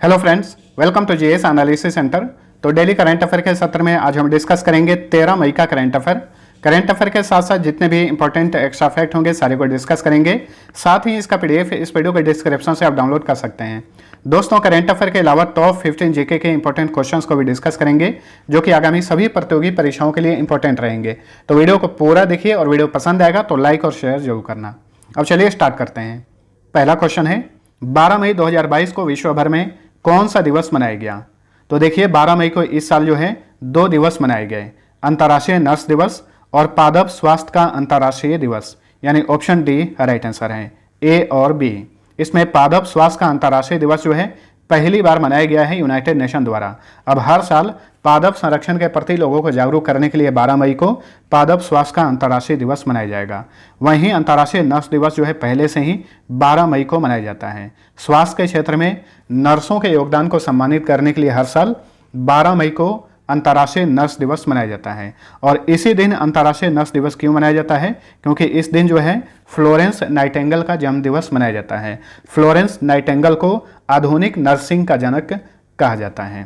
Hello friends, welcome to GS analysis centre. तो daily current affair के सत्र में आज हम डिस्कस करेंगे 13 मई का करंट अफेयर। करंट अफेयर के साथ साथ जितने भी इंपॉर्टेंट एक्स्ट्रा फैक्ट होंगे सारे को डिस्कस करेंगे। साथ ही इसका पीडीएफ इस वीडियो के डिस्क्रिप्शन से आप डाउनलोड कर सकते हैं। दोस्तों, करंट अफेयर के अलावा टॉप 15 जीके के इंपॉर्टेंट क्वेश्चंस को भी डिस्कस करेंगे जो कि आगामी सभी प्रतियोगी परीक्षाओं के लिए इंपॉर्टेंट रहेंगे। तो वीडियो को पूरा देखिए और वीडियो पसंद आएगा तो लाइक और शेयर जरूर करना। अब चलिए स्टार्ट करते हैं। पहला क्वेश्चन है, 12 मई 2022 को विश्व भर में कौन सा दिवस मनाया गया? तो देखिए 12 मई को इस साल जो है 2 दिवस मनाए गए, अंतर्राष्ट्रीय नर्स दिवस और पादप स्वास्थ्य का अंतर्राष्ट्रीय दिवस। यानी ऑप्शन डी राइट आंसर है, ए और बी। इसमें पादप स्वास्थ्य का अंतर्राष्ट्रीय दिवस जो है पहली बार मनाया गया है यूनाइटेड नेशन द्वारा। अब हर साल पादप संरक्षण के प्रति लोगों को जागरूक करने के लिए 12 मई को पादप स्वास्थ्य का अंतर्राष्ट्रीय दिवस मनाया जाएगा। वहीं अंतर्राष्ट्रीय नर्स दिवस जो है पहले से ही 12 मई को मनाया जाता है। स्वास्थ्य के क्षेत्र में नर्सों के योगदान को सम्मानित करने के लिए हर साल 12 मई को अंतर्राष्ट्रीय नर्स दिवस मनाया जाता है। और इसी दिन अंतर्राष्ट्रीय नर्स दिवस क्यों मनाया जाता है? क्योंकि इस दिन जो है फ्लोरेंस नाइटिंगेल का जन्म दिवस मनाया जाता है। फ्लोरेंस नाइटिंगेल को आधुनिक नर्सिंग का जनक कहा जाता है।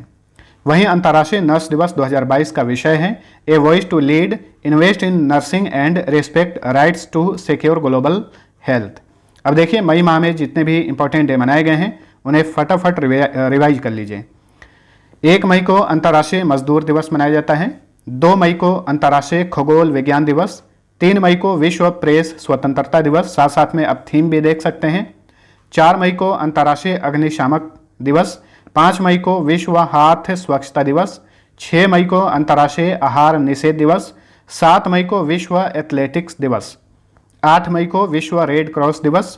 वहीं अंतर्राष्ट्रीय नर्स दिवस 2022 का विषय है a voice to lead, invest in nursing and respect rights to secure global health. अब देखिए मई माह में जितने भी इंपॉर्टेंट डे मनाए गए हैं उन्हें फटाफट रिवाइज कर लीजिए। 1 मई को अंतर्राष्ट्रीय मजदूर दिवस मनाया जाता है। 2 मई को अंतर्राष्ट्रीय खगोल विज्ञान दिवस। 3 मई को विश्व प्रेस स्वतंत्रता दिवस, साथ साथ में अब थीम भी देख सकते हैं। 4 मई को अंतर्राष्ट्रीय अग्निशामक दिवस। 5 मई को विश्व हाथ स्वच्छता दिवस। 6 मई को अंतर्राष्ट्रीय आहार निषेध दिवस। 7 मई को विश्व एथलेटिक्स दिवस। 8 मई को विश्व रेड क्रॉस दिवस।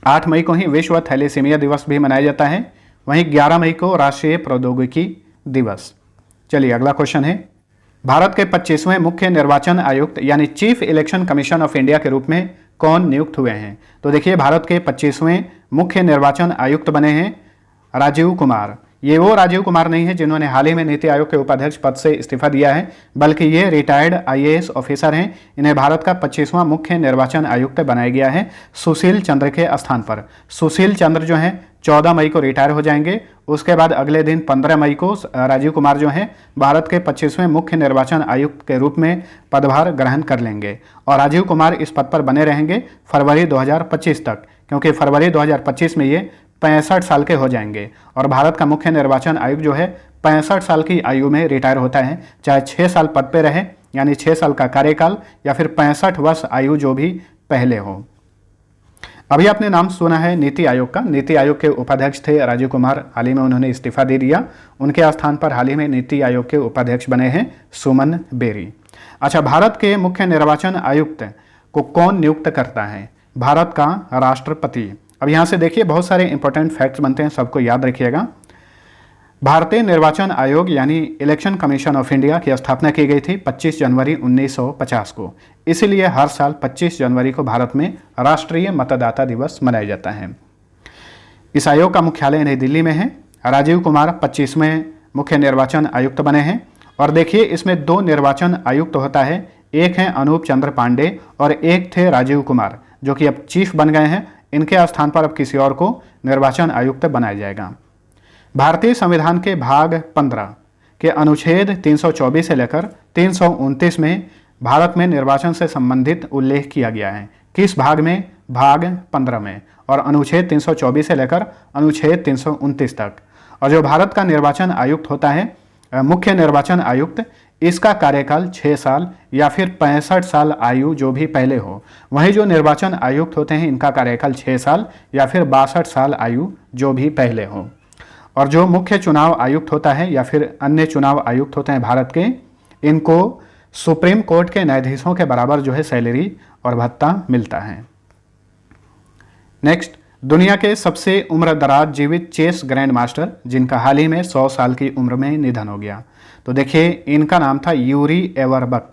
8 मई को ही विश्व थैलेसीमिया दिवस भी मनाया जाता है। वहीं 11 मई को राष्ट्रीय प्रौद्योगिकी दिवस। चलिए अगला क्वेश्चन है, भारत के 25वें मुख्य निर्वाचन आयुक्त यानी chief election commission of India के रूप में कौन नियुक्त हुए हैं? तो देखिए भारत के 25वें मुख्य निर्वाचन आयुक्त बने हैं राजीव कुमार। ये वो राजीव कुमार नहीं है जिन्होंने हाल ही में नीति आयोग के उपाध्यक्ष पद से इस्तीफा दिया है, बल्कि ये रिटायर्ड आईएएस ऑफिसर हैं। इन्हें भारत का 25वां मुख्य निर्वाचन आयुक्त बनाया गया है सुशील चंद्र के स्थान पर। सुशील चंद्र जो हैं 14 मई को रिटायर हो जाएंगे। उसके बाद अगले दिन 15 मई को राजीव कुमार जो हैं भारत के 25वें मुख्य निर्वाचन आयुक्त के रूप में पदभार ग्रहण कर लेंगे और राजीव कुमार इस पद पर बने रहेंगे फरवरी 2025 तक, क्योंकि फरवरी 2025 में ये 65 साल के हो जाएंगे। और भारत का मुख्य निर्वाचन आयुक्त जो है 65 साल की आयु में रिटायर होता है, चाहे 6 साल पद पे रहे यानी 6 साल का कार्यकाल या फिर 65 वर्ष आयु जो भी पहले हो। अभी आपने नाम सुना है नीति आयोग का। नीति आयोग के उपाध्यक्ष थे राजीव कुमार, हाल ही में उन्होंने इस्तीफा दे दिया। उनके स्थान पर हाल ही में नीति आयोग के उपाध्यक्ष बने हैं सुमन बेरी। अच्छा, भारत के मुख्य निर्वाचन आयुक्त को कौन नियुक्त करता है? भारत का राष्ट्रपति। अब यहाँ से देखिए बहुत सारे इंपॉर्टेंट फैक्ट्स बनते हैं, सबको याद रखिएगा। भारतीय निर्वाचन आयोग यानी इलेक्शन कमीशन ऑफ इंडिया की स्थापना की गई थी 25 जनवरी 1950 को। इसीलिए हर साल 25 जनवरी को भारत में राष्ट्रीय मतदाता दिवस मनाया जाता है। इस आयोग का मुख्यालय नई दिल्ली में है। राजीव कुमार 25वें मुख्य निर्वाचन आयुक्त बने हैं। और देखिए इसमें 2 निर्वाचन आयुक्त होता है, एक है अनूप चंद्र पांडे और एक थे राजीव कुमार जो कि अब चीफ बन गए हैं। इनके स्थान पर अब किसी और को निर्वाचन आयुक्त बनाया जाएगा। भारतीय संविधान के भाग 15 के अनुच्छेद 324 से लेकर 329 में भारत में निर्वाचन से संबंधित उल्लेख किया गया है। किस भाग में? भाग 15 में। और अनुच्छेद 324 से लेकर अनुच्छेद 329 तक। और जो भारत का निर्वाचन आयुक्त होता है, मुख्य निर्वाचन आयुक्त, इसका कार्यकाल 6 साल या फिर 65 साल आयु जो भी पहले हो। वहीं जो निर्वाचन आयुक्त होते हैं इनका कार्यकाल 6 साल या फिर 62 साल आयु जो भी पहले हो। और जो मुख्य चुनाव आयुक्त होता है या फिर अन्य चुनाव आयुक्त होते हैं भारत के, इनको सुप्रीम कोर्ट के न्यायाधीशों के बराबर जो है सैलरी और भत्ता मिलता है। नेक्स्ट, दुनिया के सबसे उम्रदराज जीवित चेस ग्रैंड मास्टर जिनका हाल ही में 100 साल की उम्र में निधन हो गया। तो देखिए इनका नाम था यूरी एवरबक।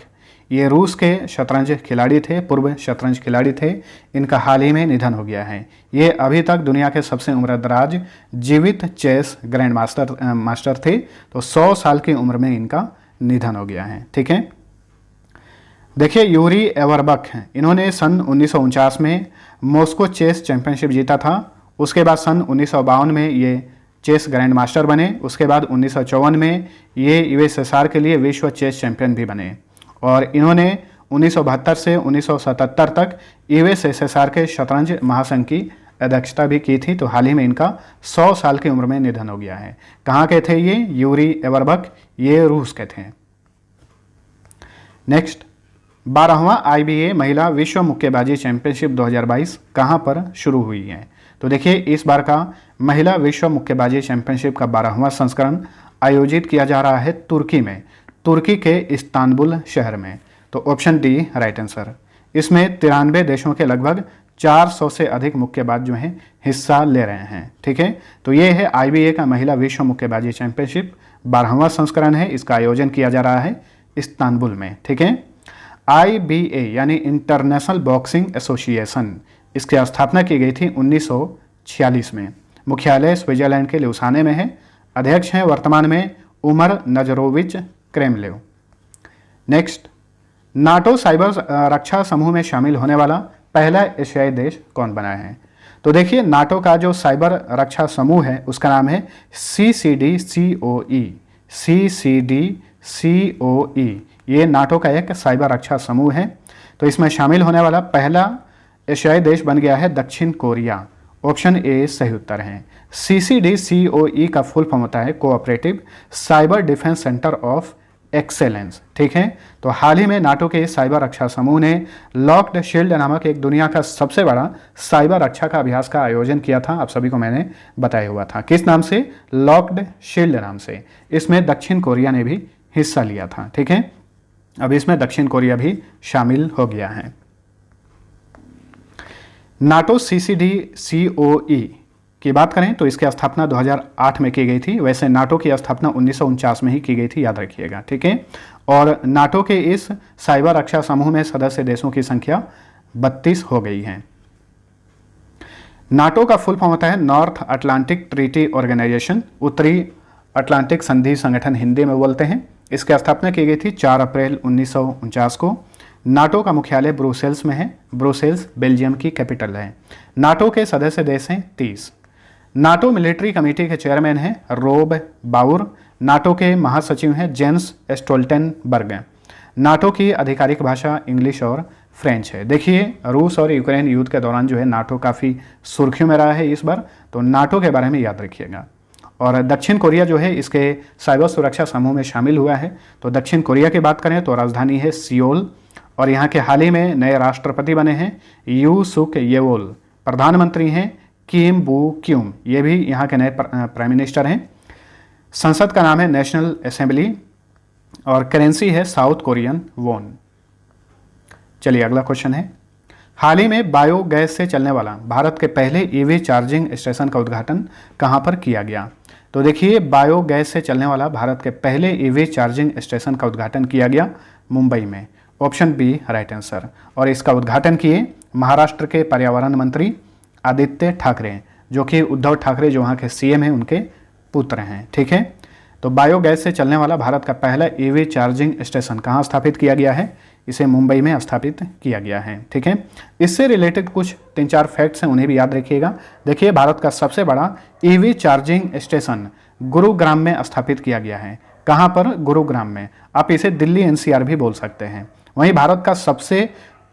ये रूस के शतरंज खिलाड़ी थे, पूर्व शतरंज खिलाड़ी थे। इनका हाल ही में निधन हो गया है। ये अभी तक दुनिया के सबसे उम्रदराज जीवित चेस ग्रैंड मास्टर थे। तो 100 साल की उम्र में इनका निधन हो गया है। ठीक है, देखिए यूरी एवरबक इन्होंने सन 1949 में मॉस्को चेस चैंपियनशिप जीता था। उसके बाद सन 1952 में ये चेस ग्रैंड मास्टर बने। उसके बाद 1954 में ये यूएसएसआर के लिए विश्व चेस चैंपियन भी बने और इन्होंने 1972 से 1977 तक यूएसएसआर के शतरंज महासंघ की अध्यक्षता भी की थी। तो हाल ही में इनका 100 साल की उम्र में निधन हो गया है। कहाँ के थे ये? यूरी एवरबक, ये रूस के थे। नेक्स्ट, 12वां IBA महिला विश्व मुक्केबाजी चैंपियनशिप 2022 कहाँ पर शुरू हुई है? तो देखिए, इस बार का महिला विश्व मुक्केबाजी चैंपियनशिप का 12वां संस्करण आयोजित किया जा रहा है तुर्की में, तुर्की के इस्तांबुल शहर में। तो ऑप्शन डी राइट आंसर। इसमें 93 देशों के लगभग 400 से अधिक मुक्केबाज जो हैं हिस्सा ले रहे हैं। ठीक है, तो ये है IBA का महिला विश्व मुक्केबाजी चैंपियनशिप 12वां संस्करण है। इसका आयोजन किया जा रहा है इस्तांबुल में। ठीक है, IBA यानी इंटरनेशनल बॉक्सिंग एसोसिएशन, इसकी स्थापना की गई थी 1946 में। मुख्यालय स्विट्जरलैंड के ल्यूसाने में है। अध्यक्ष हैं वर्तमान में Umar Nazarovich Kremlev. Next, NATO cyber रक्षा समूह में शामिल होने वाला पहला एशियाई देश कौन बना है? तो देखिए, नाटो का जो साइबर रक्षा समूह है उसका नाम है CCDCOE। CCDCOE ये नाटो का एक साइबर रक्षा समूह है। तो इसमें शामिल होने वाला पहला एशियाई देश बन गया है दक्षिण कोरिया। ऑप्शन ए सही उत्तर है। CCDCOE का फुल फॉर्म होता है cooperative cyber defence centre of excellence. ठीक है, तो हाल ही में नाटो के साइबर रक्षा समूह ने लॉक्ड शील्ड नामक एक दुनिया का सबसे बड़ा साइबर रक्षा का अभ्यास का आयोजन किया था। आप सभी को मैंने बताया हुआ था। किस नाम से? लॉक्ड शील्ड नाम से। इसमें दक्षिण कोरिया ने भी हिस्सा लिया था। ठीक है, अब इसमें दक्षिण कोरिया भी शामिल हो गया है। नाटो CCDCOE की बात करें तो इसकी स्थापना 2008 में की गई थी। वैसे नाटो की स्थापना 1949 में ही की गई थी, याद रखिएगा। ठीक है, और नाटो के इस साइबर रक्षा समूह में सदस्य देशों की संख्या 32 हो गई है। नाटो का फुल फॉर्म होता है नॉर्थ अटलांटिक ट्रीटी ऑर्गेनाइजेशन, उत्तरी अटलांटिक संधि संगठन हिंदी में बोलते हैं। इसकी स्थापना की गई थी 4 अप्रैल 1949 को। नाटो का मुख्यालय ब्रुसेल्स में है। ब्रुसेल्स बेल्जियम की कैपिटल है। नाटो के सदस्य देश हैं 30। नाटो मिलिट्री कमेटी के चेयरमैन हैं रोब बाउर। नाटो के महासचिव हैं जेंस स्टोल्टेनबर्ग। नाटो की आधिकारिक भाषा इंग्लिश और फ्रेंच है। देखिए, रूस और यूक्रेन युद्ध के दौरान जो है नाटो काफ़ी सुर्खियों में रहा है इस बार, तो नाटो के बारे में याद रखिएगा। और दक्षिण कोरिया जो है इसके साइबर सुरक्षा समूह में शामिल हुआ है। तो दक्षिण कोरिया की बात करें तो राजधानी है सियोल और यहाँ के हाल ही में नए राष्ट्रपति बने हैं यू सुक येवोल। प्रधानमंत्री हैं किम बू क्यूम, ये भी यहाँ के नए प्राइम मिनिस्टर हैं। संसद का नाम है नेशनल असेंबली और करेंसी है साउथ कोरियन वॉन। चलिए अगला क्वेश्चन है, हाल ही में बायोगैस से चलने वाला भारत के पहले EV चार्जिंग स्टेशन का उद्घाटन कहाँ पर किया गया? तो देखिए, बायोगैस से चलने वाला भारत के पहले EV चार्जिंग स्टेशन का उद्घाटन किया गया मुंबई में। Option B right answer. और इसका उद्घाटन किए महाराष्ट्र के पर्यावरण मंत्री आदित्य ठाकरे, जो कि उद्धव ठाकरे जो वहाँ के CM हैं उनके पुत्र हैं। ठीक है, तो बायोगैस से चलने वाला भारत का पहला EV चार्जिंग स्टेशन कहाँ स्थापित किया गया है? इसे मुंबई में स्थापित किया गया है। ठीक है, इससे रिलेटेड कुछ 3-4 फैक्ट्स हैं, उन्हें भी याद रखिएगा। देखिए, भारत का सबसे बड़ा EV चार्जिंग स्टेशन गुरुग्राम में स्थापित किया गया है। कहाँ पर? गुरुग्राम में। आप इसे दिल्ली NCR भी बोल सकते हैं। वहीं भारत का सबसे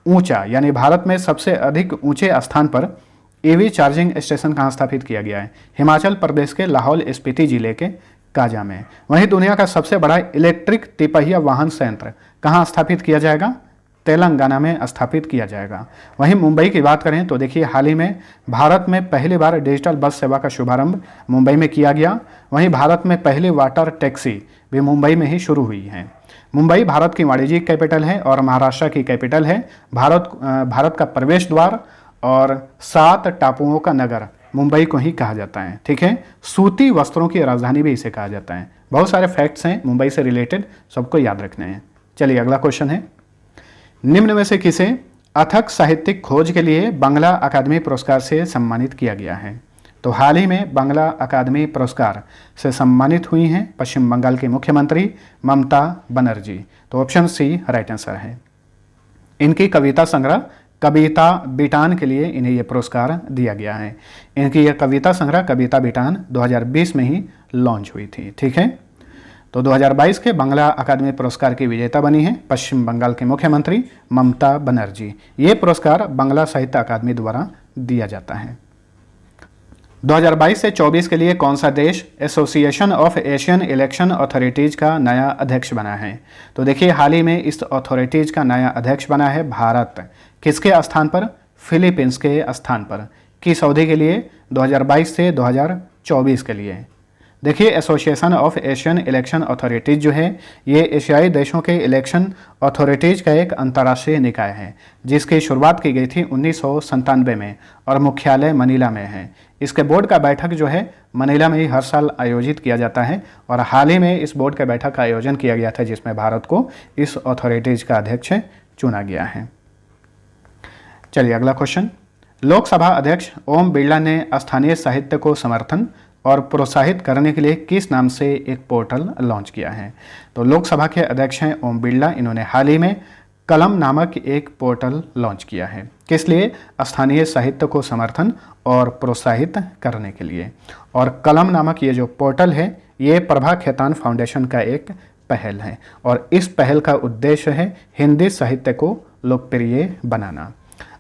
ऊंचा यानी भारत में सबसे अधिक ऊंचे स्थान पर EV चार्जिंग स्टेशन कहाँ स्थापित किया गया है? हिमाचल प्रदेश के लाहौल स्पीति जिले के काजा में। वहीं दुनिया का सबसे बड़ा इलेक्ट्रिक तिपहिया वाहन संयंत्र कहाँ स्थापित किया जाएगा? तेलंगाना में स्थापित किया जाएगा। वहीं मुंबई की बात करें तो देखिए, हाल ही में भारत में पहली बार डिजिटल बस सेवा का शुभारंभ मुंबई में किया गया। वहीं भारत में पहली वाटर टैक्सी भी मुंबई में ही शुरू हुई है। मुंबई भारत की वाणिज्यिक कैपिटल है और महाराष्ट्र की कैपिटल है। भारत का प्रवेश द्वार और 7 टापुओं का नगर मुंबई को ही कहा जाता है। ठीक है, सूती वस्त्रों की राजधानी भी इसे कहा जाता है। बहुत सारे फैक्ट्स हैं मुंबई से रिलेटेड, सबको याद रखने हैं। चलिए अगला क्वेश्चन है, निम्न में से किसे अथक साहित्यिक खोज के लिए बांग्ला अकादमी पुरस्कार से सम्मानित किया गया है? तो हाल ही में बांग्ला अकादमी पुरस्कार से सम्मानित हुई हैं पश्चिम बंगाल की मुख्यमंत्री ममता बनर्जी। तो ऑप्शन सी राइट आंसर है। इनकी कविता संग्रह कविता बिटान के लिए इन्हें ये पुरस्कार दिया गया है। इनकी यह कविता संग्रह कविता बिटान 2020 में ही लॉन्च हुई थी। ठीक है, तो 2022 के बांग्ला अकादमी पुरस्कार की विजेता बनी है पश्चिम बंगाल के मुख्यमंत्री ममता बनर्जी। ये पुरस्कार बांग्ला साहित्य अकादमी द्वारा दिया जाता है। 2022 से 24 के लिए कौन सा देश association of Asian election authorities का नया अध्यक्ष बना है? तो देखिए, हाल ही में इस अथॉरिटीज का नया अध्यक्ष बना है भारत। किसके स्थान पर? फिलीपींस के स्थान पर। किस अवधि के लिए? 2022 से 2024 के लिए। देखिए, association of Asian election authorities जो है ये एशियाई देशों के इलेक्शन अथॉरिटीज का एक अंतर्राष्ट्रीय निकाय है जिसकी शुरुआत की गई थी 1997 में और मुख्यालय मनीला में है। इसके बोर्ड का बैठक जो है मनीला में ही हर साल आयोजित किया जाता है और हाल ही में इस बोर्ड के बैठक का आयोजन किया गया था जिसमें भारत को इस अथॉरिटीज का अध्यक्ष चुना गया है। चलिए अगला क्वेश्चन। लोकसभा अध्यक्ष ओम बिरला ने स्थानीय साहित्य को समर्थन और प्रोत्साहित करने के लिए किस नाम से एक पोर्टल लॉन्च किया है? तो लोकसभा के अध्यक्ष हैं ओम बिरला। इन्होंने हाल ही में कलम नामक एक पोर्टल लॉन्च किया है। किस लिए? स्थानीय साहित्य को समर्थन और प्रोत्साहित करने के लिए। और कलम नामक ये जो पोर्टल है ये प्रभा खेतान फाउंडेशन का एक पहल है और इस पहल का उद्देश्य है हिंदी साहित्य को लोकप्रिय बनाना।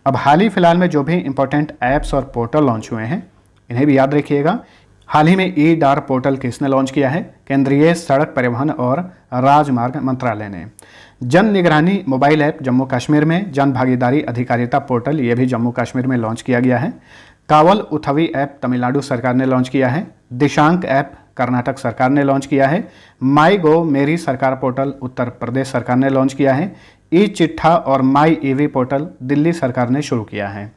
अब हाल ही फिलहाल में जो भी इंपॉर्टेंट ऐप्स और पोर्टल लॉन्च हुए हैं इन्हें भी याद रखिएगा। हाल ही में ई-डार पोर्टल किसने लॉन्च किया है? केंद्रीय सड़क परिवहन और राजमार्ग मंत्रालय ने। जन निगरानी मोबाइल ऐप जम्मू कश्मीर में, जन भागीदारी अधिकारिता पोर्टल ये भी जम्मू कश्मीर में लॉन्च किया गया है। कावल उथवी ऐप तमिलनाडु सरकार ने लॉन्च किया है। दिशांक ऐप कर्नाटक सरकार ने लॉन्च किया है। माई गो मेरी सरकार पोर्टल उत्तर प्रदेश सरकार ने लॉन्च किया है। ई चिट्ठा और माई ईवी पोर्टल दिल्ली सरकार ने शुरू किया है।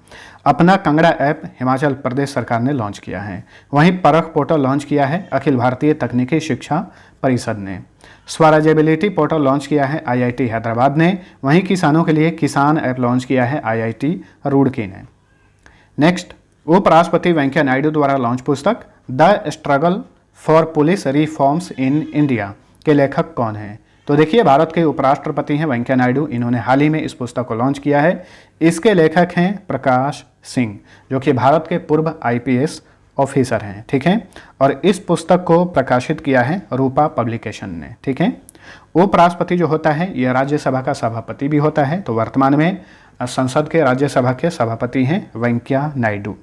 अपना कंगड़ा ऐप हिमाचल प्रदेश सरकार ने लॉन्च किया है। वहीं परख पोर्टल लॉन्च किया है अखिल भारतीय तकनीकी शिक्षा परिषद ने। स्वराजेबिलिटी पोर्टल लॉन्च किया है आईआईटी हैदराबाद ने। वहीं किसानों के लिए किसान ऐप लॉन्च किया है आईआईटी रुड़की ने। नेक्स्ट, उपराष्ट्रपति वेंकैया नायडू द्वारा लॉन्च पुस्तक the struggle for police reforms in India के लेखक कौन हैं? तो देखिए, भारत के उपराष्ट्रपति हैं वेंकैया नायडू। इन्होंने हाल ही में इस पुस्तक को लॉन्च किया है। इसके लेखक हैं प्रकाश सिंह जो कि भारत के पूर्व आईपीएस ऑफिसर हैं। ठीक है, और इस पुस्तक को प्रकाशित किया है रूपा पब्लिकेशन ने। ठीक है, उपराष्ट्रपति जो होता है यह राज्यसभा का सभापति भी होता है। तो वर्तमान में संसद के राज्यसभा के सभापति हैं वेंकैया नायडू।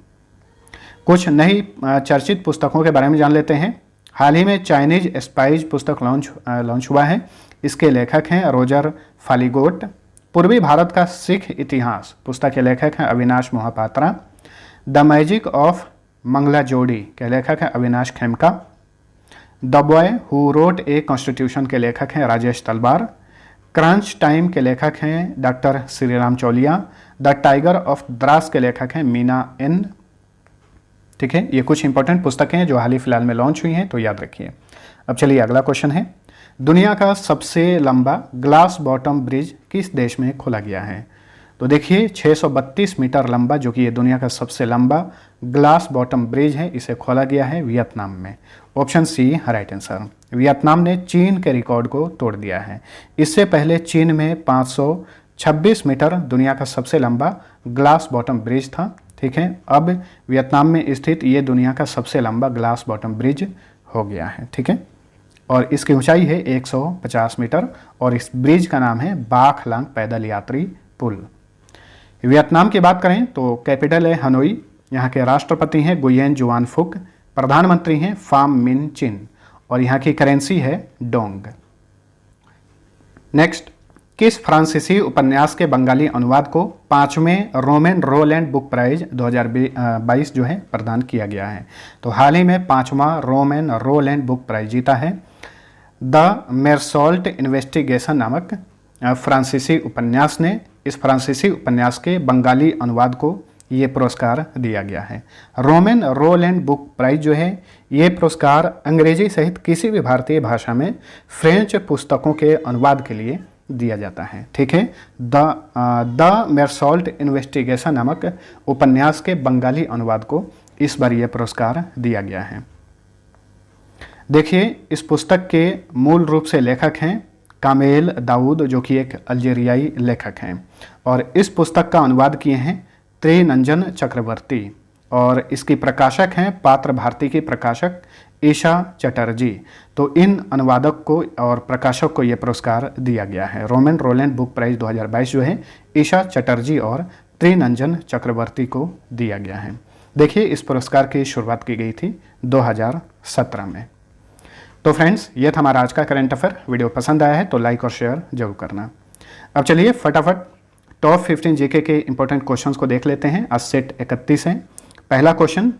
कुछ नई चर्चित पुस्तकों के बारे में जान लेते हैं। हाल ही में चाइनीज स्पाइज पुस्तक लॉन्च हुआ है। इसके लेखक हैं रोजर फालीगोट। पूर्वी भारत का सिख इतिहास पुस्तक के लेखक हैं Avinash Mohapatra. The magic of Mangala Jodi के लेखक हैं Avinash Khemka. The boy who wrote a constitution के लेखक हैं राजेश तलवार। क्रंच टाइम के लेखक हैं doctor Shriram Chauliya. The tiger of Dras के लेखक हैं मीना एन। ठीक है, ये कुछ इंपॉर्टेंट पुस्तकें हैं जो हाल ही फिलहाल में लॉन्च हुई हैं, तो याद रखिए। अब चलिए अगला क्वेश्चन है। दुनिया का सबसे लंबा ग्लास बॉटम ब्रिज किस देश में खोला गया है? तो देखिए, 632 मीटर लंबा जो कि ये दुनिया का सबसे लंबा ग्लास बॉटम ब्रिज है, इसे खोला गया है वियतनाम में। Option C right answer. Vietnam ने चीन के रिकॉर्ड को तोड़ दिया है। इससे पहले चीन में 526 मीटर दुनिया का सबसे लंबा ग्लास बॉटम ब्रिज था। ठीक है, अब वियतनाम में स्थित ये दुनिया का सबसे लंबा ग्लास बॉटम ब्रिज हो गया है। ठीक है, और इसकी ऊंचाई है 150 मीटर और इस ब्रिज का नाम है बाख लांग पैदल यात्री पुल। वियतनाम की बात करें तो कैपिटल है हनोई। यहाँ के राष्ट्रपति हैं गुयेन जुआन फुक। प्रधानमंत्री हैं फाम मिन चिन और यहाँ की करेंसी है डोंग। नेक्स्ट, किस फ्रांसीसी उपन्यास के बंगाली अनुवाद को 5वें रोमन रोलैंड बुक प्राइज 2022 जो है प्रदान किया गया है? तो हाल ही में 5वां रोमन रोलैंड बुक प्राइज जीता है द मेरसॉल्ट इन्वेस्टिगेशन नामक फ्रांसीसी उपन्यास ने। इस फ्रांसीसी उपन्यास के बंगाली अनुवाद को ये पुरस्कार दिया गया है। रोमन रोलैंड बुक प्राइज जो है ये पुरस्कार अंग्रेजी सहित किसी भी भारतीय भाषा में फ्रेंच पुस्तकों के अनुवाद के लिए दिया जाता है। ठीक है, द मेरसॉल्ट इन्वेस्टिगेशन नामक उपन्यास के बंगाली अनुवाद को इस बार यह पुरस्कार दिया गया है। देखिए, इस पुस्तक के मूल रूप से लेखक हैं कामेल दाऊद जो कि एक अल्जीरियाई लेखक हैं, और इस पुस्तक का अनुवाद किए हैं त्रिनंजन चक्रवर्ती, और इसकी प्रकाशक हैं पात्र भारती की प्रकाशक ईशा चटर्जी। तो इन अनुवादक को और प्रकाशक को यह पुरस्कार दिया गया है। रोमन रोलैंड बुक प्राइज 2022 जो है ईशा चटर्जी और त्रिनंजन चक्रवर्ती को दिया गया है। देखिए, इस पुरस्कार की शुरुआत की गई थी 2017 में। तो फ्रेंड्स, ये था हमारा आज का करंट अफेयर। वीडियो पसंद आया है तो लाइक और शेयर जरूर करना। अब चलिए फटाफट टॉप 15 जीके के इंपॉर्टेंट क्वेश्चंस को देख लेते हैं। आज सेट 31 है। पहला क्वेश्चन,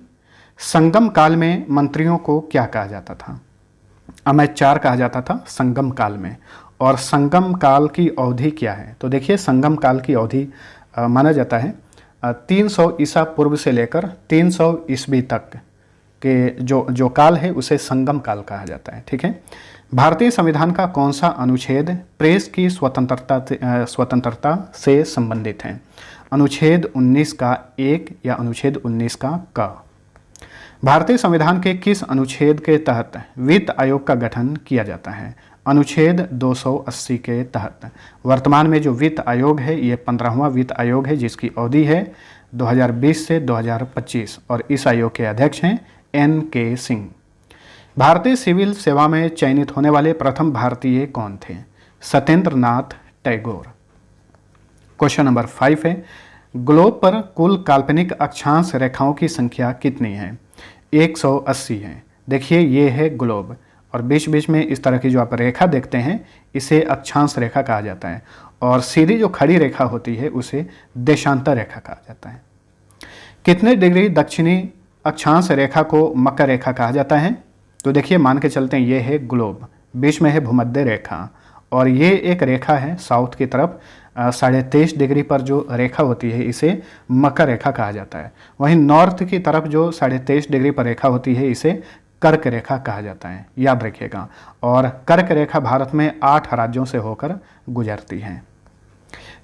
संगम काल में मंत्रियों को क्या कहा जाता था? अमैचार कहा जाता था संगम काल में। और संगम काल की अवधि क्या है? तो देखिए, संगम काल की अवधि माना जाता है 300 ईसा पूर्व से लेकर 300 ईस्वी तक के जो काल है उसे संगम काल कहा जाता है। ठीक है। भारतीय संविधान का कौन सा अनुच्छेद प्रेस की स्वतंत्रता से संबंधित है? अनुच्छेद 19 का 1 या अनुच्छेद 19 का क। भारतीय संविधान के किस अनुच्छेद के तहत वित्त आयोग का गठन किया जाता है? अनुच्छेद 280 के तहत। वर्तमान में जो वित्त आयोग है ये 15वां वित्त आयोग है, जिसकी अवधि है 2020 से 2025, और इस आयोग के अध्यक्ष हैं NK सिंह। भारतीय सिविल सेवा में चयनित होने वाले प्रथम भारतीय कौन थे? सत्येंद्र नाथ टैगोर। क्वेश्चन नंबर 5 है, ग्लोब पर कुल काल्पनिक अक्षांश रेखाओं की संख्या कितनी है? 180 है। देखिए, ये है ग्लोब, और बीच बीच में इस तरह की जो आप रेखा देखते हैं इसे अक्षांश रेखा कहा जाता है, और सीधी जो खड़ी रेखा होती है उसे देशांतर रेखा कहा जाता है। कितने डिग्री दक्षिणी अक्षांश रेखा को मकर रेखा कहा जाता है? तो देखिए, मान के चलते हैं ये है ग्लोब, बीच में है भूमध्य रेखा, और ये एक रेखा है साउथ की तरफ 23.5 डिग्री पर जो रेखा होती है इसे मकर रेखा कहा जाता है। वहीं नॉर्थ की तरफ जो 23.5 डिग्री पर रेखा होती है इसे कर्क रेखा कहा जाता है, याद रखिएगा। और कर्क रेखा भारत में 8 राज्यों से होकर गुजरती है।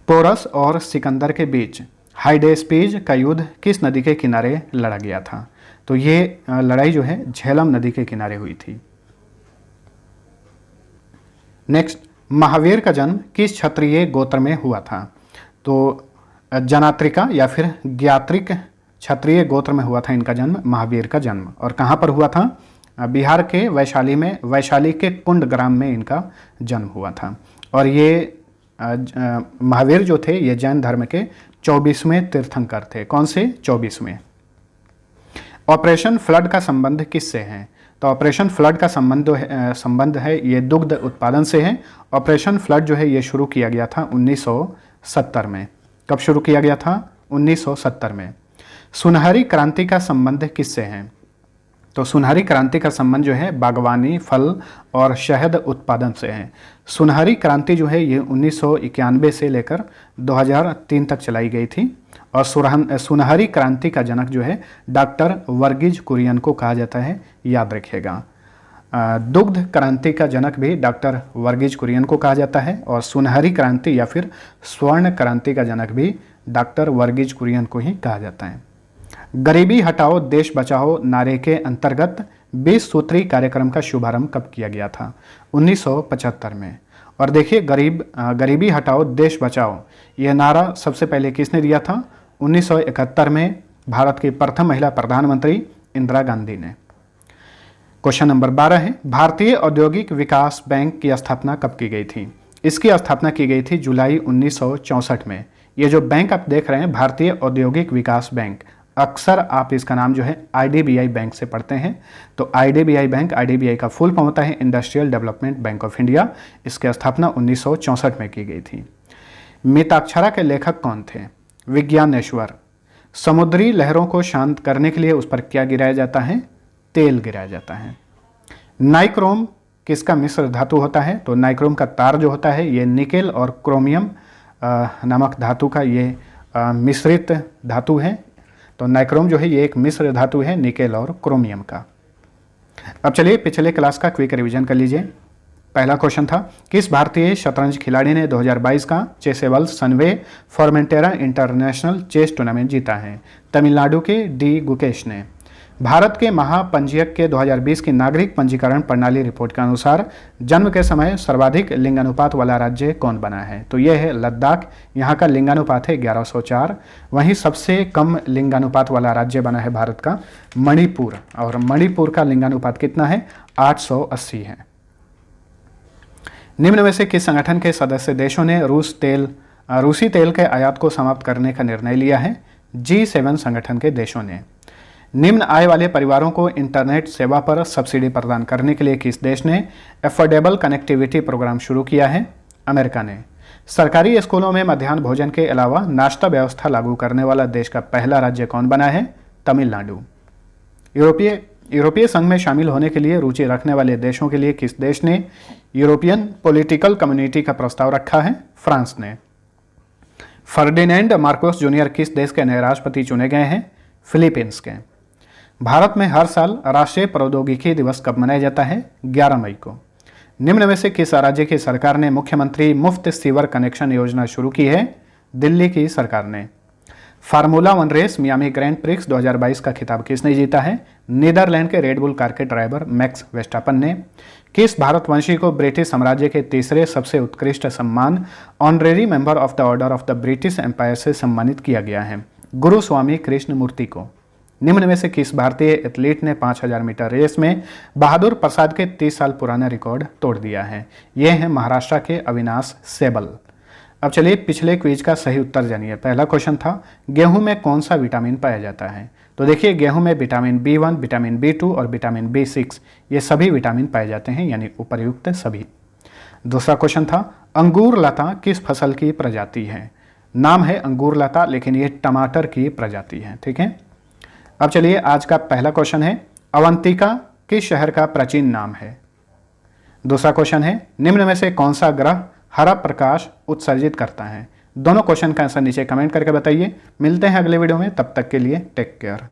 पोरस और सिकंदर के बीच हाइडेस्पीज का युद्ध किस नदी के किनारे लड़ा गया था? तो ये लड़ाई जो है झेलम नदी के किनारे हुई थी। नेक्स्ट, महावीर का जन्म किस क्षत्रिय गोत्र में हुआ था? तो जनात्रिका या फिर ज्ञात्रिक क्षत्रिय गोत्र में हुआ था इनका जन्म, महावीर का जन्म। और कहाँ पर हुआ था? बिहार के वैशाली में, वैशाली के कुंड ग्राम में इनका जन्म हुआ था। और ये महावीर जो थे ये जैन धर्म के 24वें तीर्थंकर थे। कौन से? 24वें। ऑपरेशन फ्लड का संबंध किससे है? तो ऑपरेशन फ्लड का संबंध है ये दुग्ध उत्पादन से है। ऑपरेशन फ्लड जो है ये शुरू किया गया था 1970 में। कब शुरू किया गया था? 1970 में। सुनहरी क्रांति का संबंध किससे है? तो सुनहरी क्रांति का संबंध जो है बागवानी, फल और शहद उत्पादन से है। सुनहरी क्रांति जो है ये 1991 से लेकर 2003 तक चलाई गई थी। और सुनहरी क्रांति का जनक जो है डॉक्टर वर्गीज कुरियन को कहा जाता है, याद रखिएगा। दुग्ध क्रांति का जनक भी डॉक्टर वर्गीज कुरियन को कहा जाता है, और सुनहरी क्रांति या फिर स्वर्ण क्रांति का जनक भी डॉक्टर वर्गीज कुरियन को ही कहा जाता है। गरीबी हटाओ देश बचाओ नारे के अंतर्गत 20 सूत्री कार्यक्रम का शुभारंभ कब किया गया था? 1975 में। और देखिए, गरीबी हटाओ देश बचाओ ये नारा सबसे पहले किसने दिया था? 1971 में भारत की प्रथम महिला प्रधानमंत्री इंदिरा गांधी ने। क्वेश्चन नंबर 12 है, भारतीय औद्योगिक विकास बैंक की स्थापना कब की गई थी? इसकी स्थापना की गई थी जुलाई 1964 में। ये जो बैंक आप देख रहे हैं भारतीय औद्योगिक विकास बैंक, अक्सर आप इसका नाम जो है IDBI बैंक से पढ़ते हैं। तो IDBI बैंक, IDBI का फुल फॉर्म होता है industrial development bank of India. इसकी स्थापना 1964 में की गई थी। मिताक्षरा के लेखक कौन थे? विज्ञानेश्वर। समुद्री लहरों को शांत करने के लिए उस पर क्या गिराया जाता है? तेल गिराया जाता है। नाइक्रोम किसका मिश्र धातु होता है? तो नाइक्रोम का तार जो होता है ये निकेल और क्रोमियम नामक धातु का ये मिश्रित धातु है। तो नाइक्रोम जो है ये एक मिश्र धातु है निकेल और क्रोमियम का। अब चलिए पिछले क्लास का क्विक रिवीजन कर लीजिए। पहला क्वेश्चन था, किस भारतीय शतरंज खिलाड़ी ने 2022 का Chessable Sunway Formentera International Chess Tournament जीता है? तमिलनाडु के डी गुकेश ने। भारत के महापंजीयक के 2020 की नागरिक पंजीकरण प्रणाली रिपोर्ट के अनुसार जन्म के समय सर्वाधिक लिंगानुपात वाला राज्य कौन बना है? तो यह है लद्दाख। यहाँ का लिंगानुपात है 1104। वहीं सबसे कम लिंगानुपात वाला राज्य बना है भारत का मणिपुर, और मणिपुर का लिंगानुपात कितना है? 880 है। निम्न में से किस संगठन के सदस्य देशों ने रूसी तेल के आयात को समाप्त करने का निर्णय लिया है? G7 संगठन के देशों ने। निम्न आय वाले परिवारों को इंटरनेट सेवा पर सब्सिडी प्रदान करने के लिए किस देश ने अफोर्डेबल कनेक्टिविटी प्रोग्राम शुरू किया है? अमेरिका ने। सरकारी स्कूलों में मध्याह्न भोजन के अलावा नाश्ता व्यवस्था लागू करने वाला देश का पहला राज्य कौन बना है? तमिलनाडु। यूरोपीय संघ में शामिल होने के लिए रुचि रखने वाले देशों के लिए किस देश ने यूरोपियन पॉलिटिकल कम्युनिटी का प्रस्ताव रखा है? फ्रांस ने। फर्डिनेंड मार्कोस जूनियर किस देश के नए राष्ट्रपति चुने गए हैं? फिलीपींस के। भारत में हर साल राष्ट्रीय प्रौद्योगिकी दिवस कब मनाया जाता है? 11 मई को। निम्न में से किस राज्य की सरकार ने मुख्यमंत्री मुफ्त सीवर कनेक्शन योजना शुरू की है? दिल्ली की सरकार ने। Formula 1 race Miami grand prix 2022 का खिताब किसने जीता है? नीदरलैंड के रेडबुल कार के ड्राइवर मैक्स वेस्टापन ने। किस भारतवंशी को ब्रिटिश साम्राज्य के तीसरे सबसे उत्कृष्ट सम्मान honorary member of the order of the British empire से सम्मानित किया गया है? गुरु स्वामी कृष्णमूर्ति को। निम्न में से किस भारतीय एथलीट ने 5000 मीटर रेस में बहादुर प्रसाद के 30 साल पुराना रिकॉर्ड तोड़ दिया है? यह है महाराष्ट्र के अविनाश सेबल। अब चलिए पिछले क्विज का सही उत्तर जानिए। पहला क्वेश्चन था गेहूं में कौन सा विटामिन पाया जाता है? तो देखिए गेहूं में विटामिन B1, विटामिन B2 और विटामिन B6 ये सभी विटामिन पाए जाते हैं, यानी उपर्युक्त सभी। दूसरा क्वेश्चन था अंगूर लता किस फसल की प्रजाति है? नाम है अंगूर लता, लेकिन ये टमाटर की प्रजाति है। ठीक है। अब चलिए आज का पहला क्वेश्चन है अवंतिका किस शहर का प्राचीन नाम है? दूसरा क्वेश्चन है निम्न में से कौन सा ग्रह हरा प्रकाश उत्सर्जित करता है? दोनों क्वेश्चन का आंसर नीचे कमेंट करके बताइए। मिलते हैं अगले वीडियो में, तब तक के लिए टेक केयर।